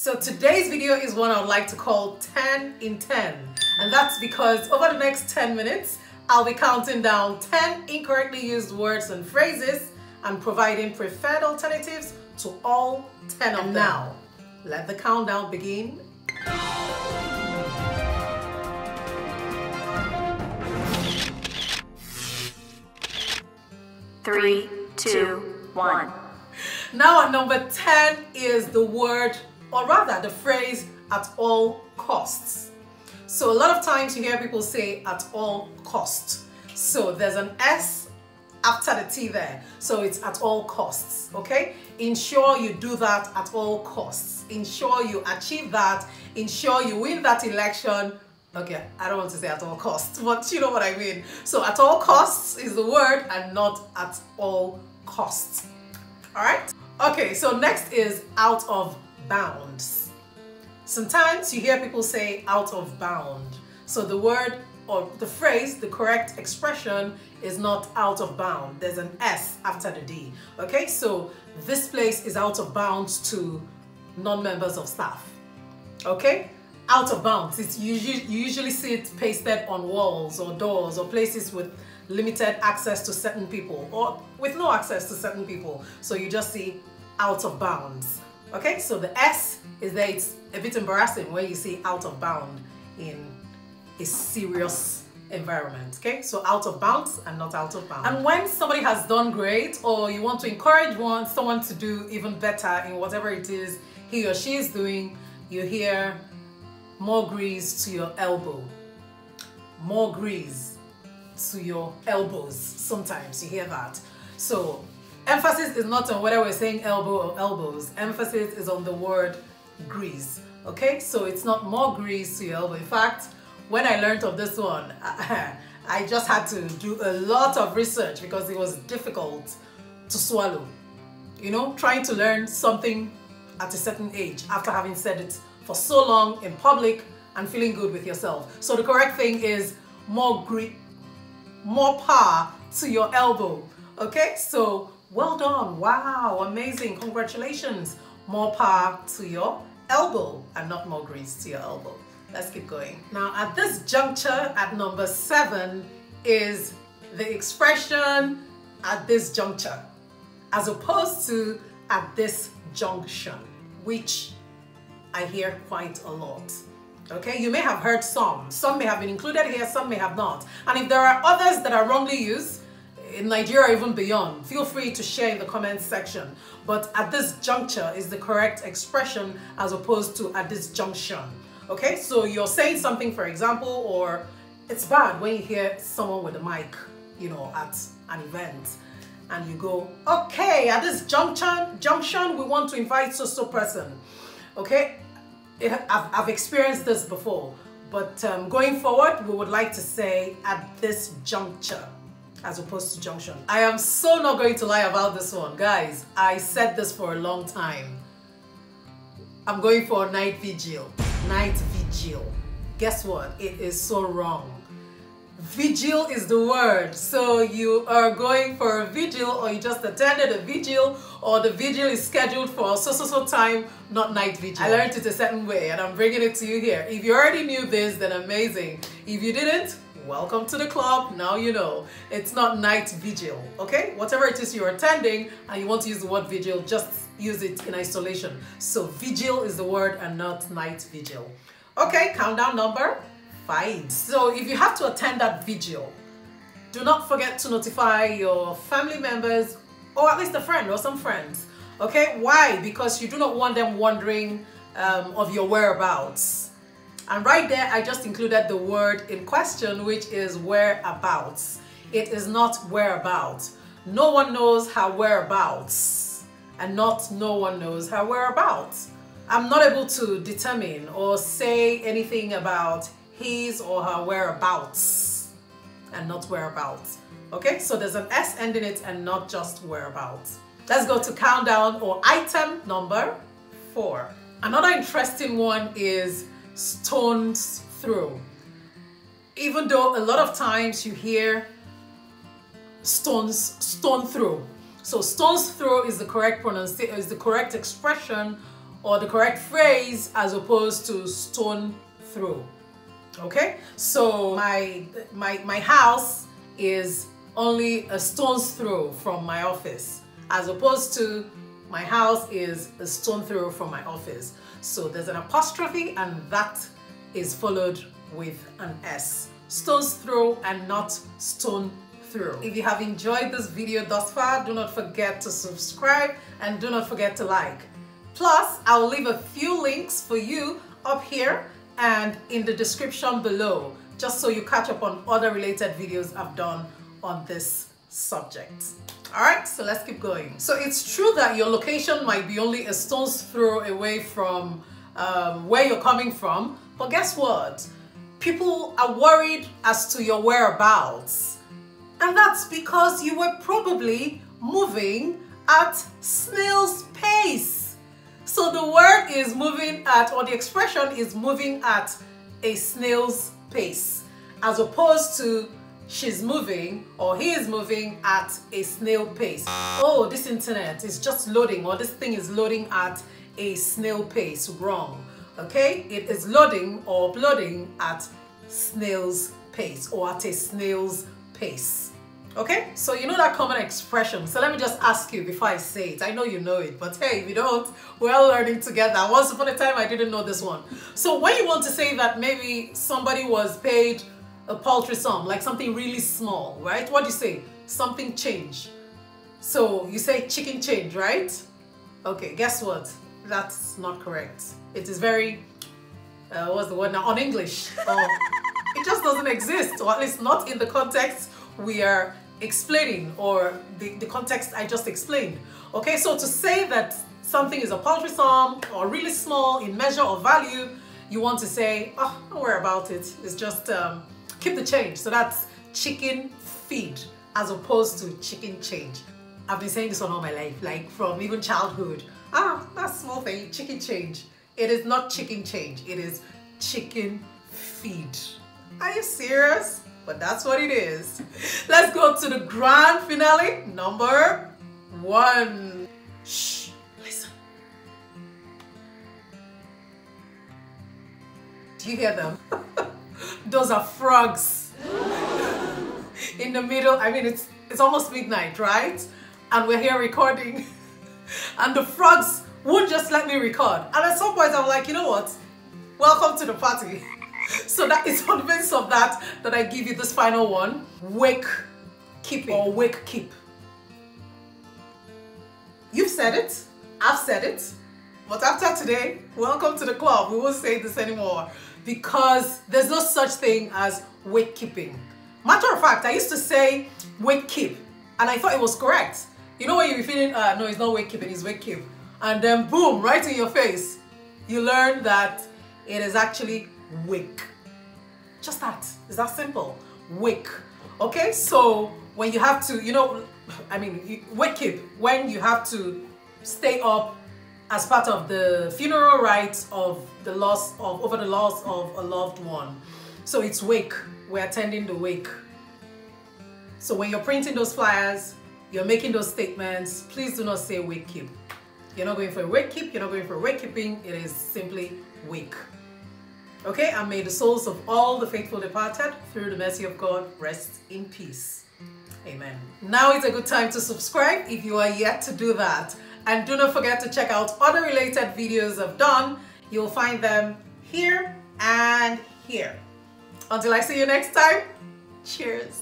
So today's video is one I would like to call 10 in 10. And that's because over the next 10 minutes, I'll be counting down 10 incorrectly used words and phrases and providing preferred alternatives to all 10 of them. Now, let the countdown begin. 3, 2, 1. Now at number 10 is the word, or rather the phrase, at all costs. So a lot of times you hear people say at all costs. So there's an S after the T there. So it's at all costs, okay? Ensure you do that at all costs. Ensure you achieve that. Ensure you win that election. Okay, I don't want to say at all costs, but you know what I mean. So at all costs is the word and not at all costs. All right? Okay, so next is out of bounds. Sometimes you hear people say out of bound. So the word or the phrase, the correct expression is not out of bound. There's an S after the D. Okay, so this place is out of bounds to non-members of staff. Okay? Out of bounds. You usually see it pasted on walls or doors or places with limited access to certain people or with no access to certain people. So you just see out of bounds. Okay, so the S is there. It's a bit embarrassing when you see out of bound in a serious environment. Okay, so out of bounds and not out of bound. And when somebody has done great or you want to encourage someone to do even better in whatever it is he or she is doing, you hear more grease to your elbow. More grease to your elbows. Sometimes you hear that. So emphasis is not on whether we're saying elbow or elbows. Emphasis is on the word grease. Okay, so it's not more grease to your elbow. In fact, when I learned of this one, I just had to do a lot of research because it was difficult to swallow. You know, trying to learn something at a certain age after having said it for so long in public and feeling good with yourself. So the correct thing is more power to your elbow. Okay, so well done. Wow, amazing. Congratulations. More power to your elbow and not more grease to your elbow. Let's keep going. Now at this juncture, at number 7 is the expression at this juncture as opposed to at this junction, which I hear quite a lot. Okay, you may have heard some may have been included here, some may have not. And if there are others that are wrongly used, in Nigeria or even beyond, feel free to share in the comments section. But at this juncture is the correct expression as opposed to at this junction. Okay, so you're saying something, for example, or it's bad when you hear someone with a mic, you know, at an event, and you go, okay, at this junction, we want to invite so person. Okay, I've experienced this before, but going forward, we would like to say at this juncture as opposed to junction. I am so not going to lie about this one. Guys, I said this for a long time. I'm going for a night vigil. Night vigil. Guess what? It is so wrong. Vigil is the word. So you are going for a vigil, or you just attended a vigil, or the vigil is scheduled for so time, not night vigil. I learned it a certain way and I'm bringing it to you here. If you already knew this, then amazing. If you didn't, welcome to the club. Now you know. It's not night vigil, okay? Whatever it is you're attending and you want to use the word vigil, just use it in isolation. So vigil is the word and not night vigil. Okay, countdown number 5. So if you have to attend that vigil, do not forget to notify your family members or at least a friend or some friends. Okay, why? Because you do not want them wondering of your whereabouts. And right there, I just included the word in question, which is whereabouts. It is not whereabouts. No one knows her whereabouts, and not no one knows her whereabouts. I'm not able to determine or say anything about his or her whereabouts, and not whereabouts. Okay, so there's an S ending it and not just whereabouts. Let's go to countdown or item number 4. Another interesting one is stones throw. Even though a lot of times you hear stone throw. So stones throw is the correct pronunciation, is the correct expression or the correct phrase as opposed to stone throw. Okay, so my house is only a stone's throw from my office, as opposed to my house is a stone throw from my office. So there's an apostrophe and that is followed with an S. Stone's throw and not stone throw. If you have enjoyed this video thus far, do not forget to subscribe and do not forget to like. Plus, I'll leave a few links for you up here and in the description below, just so you catch up on other related videos I've done on this subject. Alright, so let's keep going. So it's true that your location might be only a stone's throw away from where you're coming from, but guess what? People are worried as to your whereabouts. And that's because you were probably moving at snail's pace. So the word is moving at, or the expression is moving at a snail's pace, as opposed to she's moving or he is moving at a snail pace. Oh, this internet is just loading, or this thing is loading at a snail pace. Wrong. Okay, it is loading or uploading at snail's pace or at a snail's pace. Okay, so you know that common expression. So let me just ask you before I say it. I know you know it, but hey, if you don't, we're all learning together. Once upon a time, I didn't know this one. So when you want to say that maybe somebody was paid a paltry sum, like something really small, right? What do you say? Something change. So you say chicken change, right? Okay, guess what? That's not correct. It is very, what's the word now? Un-English. It just doesn't exist, or at least not in the context we are explaining, or the context I just explained. Okay, so to say that something is a paltry sum or really small in measure or value, you want to say, oh, don't worry about it. It's just keep the change. So that's chicken feed as opposed to chicken change. I've been saying this one all my life, like from even childhood. Ah, that's small thing, chicken change. It is not chicken change, it is chicken feed. Are you serious? But that's what it is. Let's go to the grand finale, number 1. Shh, listen. Do you hear them? Those are frogs. In the middle, I mean, it's almost midnight, right? And we're here recording. And the frogs won't just let me record. And at some point, I'm like, you know what? Welcome to the party. So that is on the basis of that I give you this final one. Wake keeping or wake keep. You've said it, I've said it, but after today, welcome to the club. We won't say this anymore because there's no such thing as wake keeping. Matter of fact, I used to say wake keep and I thought it was correct. You know when you're feeling, no, it's not wake keeping, it's wake keep. And then boom, right in your face, you learn that it is actually wake. Just that. It's that simple. Wake. Okay, so when you have to, you know, I mean, wake keep, when you have to stay up as part of the funeral rites of the loss of, over the loss of a loved one. So it's wake. We're attending the wake. So when you're printing those flyers, you're making those statements, please do not say wake keep. You're not going for a wake keep, you're not going for wake keeping, it is simply wake. Okay, and may the souls of all the faithful departed, through the mercy of God, rest in peace. Amen. Now is a good time to subscribe if you are yet to do that. And do not forget to check out other related videos I've done. You'll find them here and here. Until I see you next time, cheers.